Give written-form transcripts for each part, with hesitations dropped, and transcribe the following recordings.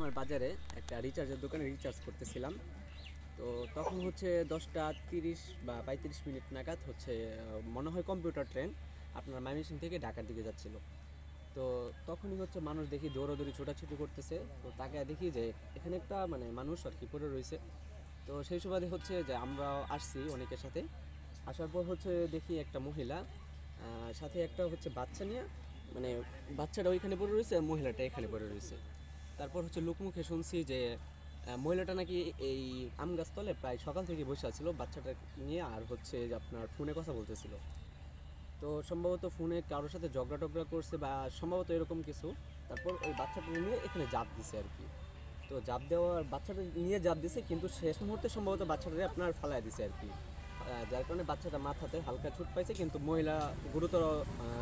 আমার বাজারে একটা রিচার্জের দোকানে রিচার্জ করতেছিলাম। তো তখন হচ্ছে 10টা 30 বা 35 মিনিট নাগাদ হচ্ছে মনে হয় কম্পিউটার ট্রেন আপনার ময়মনসিং থেকে ঢাকার দিকে যাচ্ছিল। তো তখনই হচ্ছে মানুষ দেখি দৌড়াদৌড়ি ছোটাছুটি করতেছে। তো তাকে দেখি যে এখানে একটা মানে মানুষ আর কি পড়ে রয়েছে। তো সেই সুবাদে হচ্ছে যে আমরা আসছি অনেকের সাথে। আসার পর হচ্ছে দেখি একটা মহিলা সাথে একটা হচ্ছে বাচ্চা নিয়ে, মানে বাচ্চাটা ওইখানে পড়ে রয়েছে আর মহিলাটা এখানে পড়ে রয়েছে। তারপর হচ্ছে লোকমুখে শুনছি যে মহিলাটা নাকি এই আম গাছতলে প্রায় সকাল থেকে বসে আছিল বাচ্চাটা নিয়ে, আর হচ্ছে যে আপনার ফোনে কথা বলতেছিল। তো সম্ভবত ফোনে কারোর সাথে ঝগড়া টগড়া করছে বা সম্ভবত এরকম কিছু। তারপর ওই বাচ্চাটা নিয়ে এখানে জাপ দিছে আর কি। তো জাপ দেওয়ার বাচ্চাটা নিয়ে জাপ দিছে, কিন্তু শেষ মুহূর্তে সম্ভবত বাচ্চাটাকে আপনার ফালায় দিছে আর কি। যার কারণে বাচ্চাটা মাথাতে হালকা চোট পাইছে, কিন্তু মহিলা গুরুতর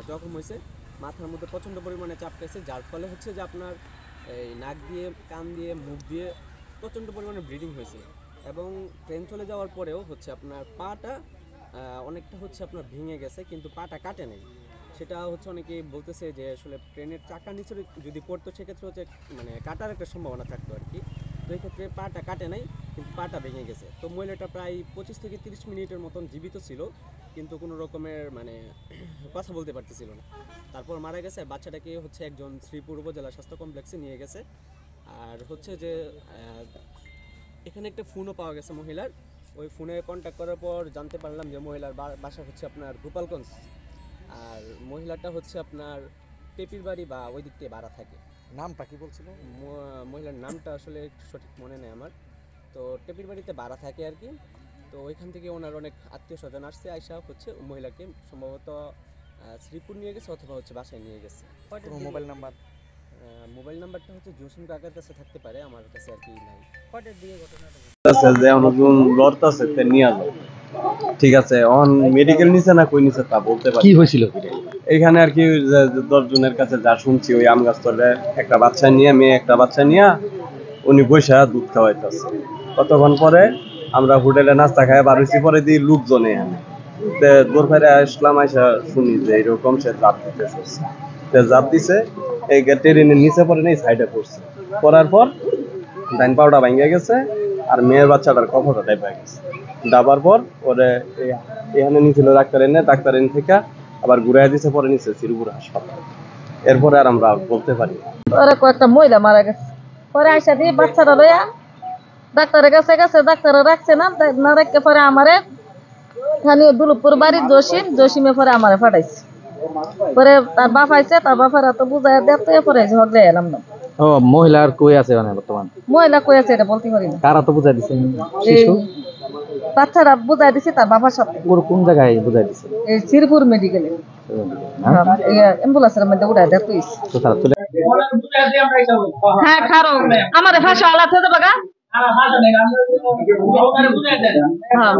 জখম হয়েছে। মাথার মধ্যে প্রচণ্ড পরিমাণে চাপ পেয়েছে, যার ফলে হচ্ছে যে আপনার এই নাক দিয়ে, কান দিয়ে, মুখ দিয়ে প্রচণ্ড পরিমাণে ব্লিডিং হয়েছে। এবং ট্রেন চলে যাওয়ার পরেও হচ্ছে আপনার পাটা অনেকটা হচ্ছে আপনার ভেঙে গেছে, কিন্তু পাটা কাটে নেই। সেটা হচ্ছে অনেকে বলতেছে যে আসলে ট্রেনের চাকার নিচে যদি পড়তো সেক্ষেত্রে হচ্ছে মানে কাটার একটা সম্ভাবনা থাকতো আর কি। তো এই ক্ষেত্রে পাটা কাটে নাই, কিন্তু পাটা ভেঙে গেছে। তো মহিলাটা প্রায় 25 থেকে 30 মিনিটের মতন জীবিত ছিল, কিন্তু কোনো রকমের মানে কথা বলতে পারতেছিল না। তারপর মারা গেছে। বাচ্চাটাকে হচ্ছে একজন শ্রীপুর উপজেলা স্বাস্থ্য কমপ্লেক্সে নিয়ে গেছে। আর হচ্ছে যে এখানে একটা ফোনও পাওয়া গেছে মহিলার। ওই ফোনে কন্ট্যাক্ট করার পর জানতে পারলাম যে মহিলার বাসা হচ্ছে আপনার গোপালগঞ্জ, আর মহিলাটা হচ্ছে আপনার পেপির বাড়ি বা ওই দিক থেকে ভাড়া থাকে। নামটা কি বলছিল? মহিলার নামটা আসলে সঠিক মনে নেই আমার। তো টেপির বাড়িতে ভাড়া থাকে আর কি। তো ওইখান থেকে ওনার অনেক আত্মীয় স্বজন আসছে, আইসা হচ্ছে মহিলাকে সম্ভবত শ্রীপুর নিয়ে গেছে অথবা হচ্ছে বাসায় নিয়ে গেছে। কোনো মোবাইল নাম্বার? মোবাইল নাম্বারটা হচ্ছে জসিম কাকার কাছে থাকতে পারে, আমার কাছে আর কি নাই। কয়টার দিকে ঘটনাটা? যে অনুগুণ লড়তাছে তে নিয়ে যাও। ঠিক আছে, অন মেডিকেল নিছে না কই নিছে তা বলতে পারি। কি হয়েছিল এখানে আর কি 10 জনের কাছে যা শুনছি, ওই আম গাছ তলে একটা বাচ্চা নিয়ে, মেয়ে একটা বাচ্চা নিয়ে উনি বসে দুধ খাওয়াইতেছে। কতক্ষণ পরে আমরা হোটেলে নাস্তা খাই বার হইছি, পরে দিই লোকজনে এখানে দৌড় ফেরে আসলাম, আইসা শুনি যে এরকম সে জাপ দিতেছে। জাপ দিছে, এই ট্রেনের নিচে পরে নেই, সাইডে পড়ছে। পড়ার পর ডাইন পাউডা ভাঙিয়া গেছে, আর মেয়ের বাচ্চাটার কফটা টাইপা গেছে। ডাবার পর ওরে এখানে নিয়েছিল ডাক্তার এনে, ডাক্তার এনে থেকে আবার ঘুরাই দিছে, পরে নিচে শ্রীপুর হাসপাতাল। এরপরে আর আমরা বলতে পারি। ওরা কয়েকটা মহিলা মারা গেছে, পরে আইসা দিয়ে বাচ্চারা লইয়া ডাক্তারের কাছে গেছে, ডাক্তারে রাখছে না, না রাখতে পরে আমারে স্থানীয় দুলুপুর বাড়ির জসিমে পরে আমারে ফাটাইছে। পরে তার বাপ আইছে, তার বাপারা তো বুঝাই দেখতে, পরে ঝগড়ে এলাম না। ও মহিলার কই আছে মানে বর্তমান? মহিলা কই আছে এটা বলতে পারি না। কারা তো বুঝাই দিছে? এই শিশু বাচ্চারা বুঝাই দিছে তার বাবার সাথে। কোন জায়গায় বুঝাই দিছে? এই শ্রীপুর মেডিকেলে অ্যাম্বুলেন্সের মধ্যে উঠাই দেখতে। তো তারা চলে হ্যাঁ খারো আমারে ভাষা আলাদা বাগা। হ্যাঁ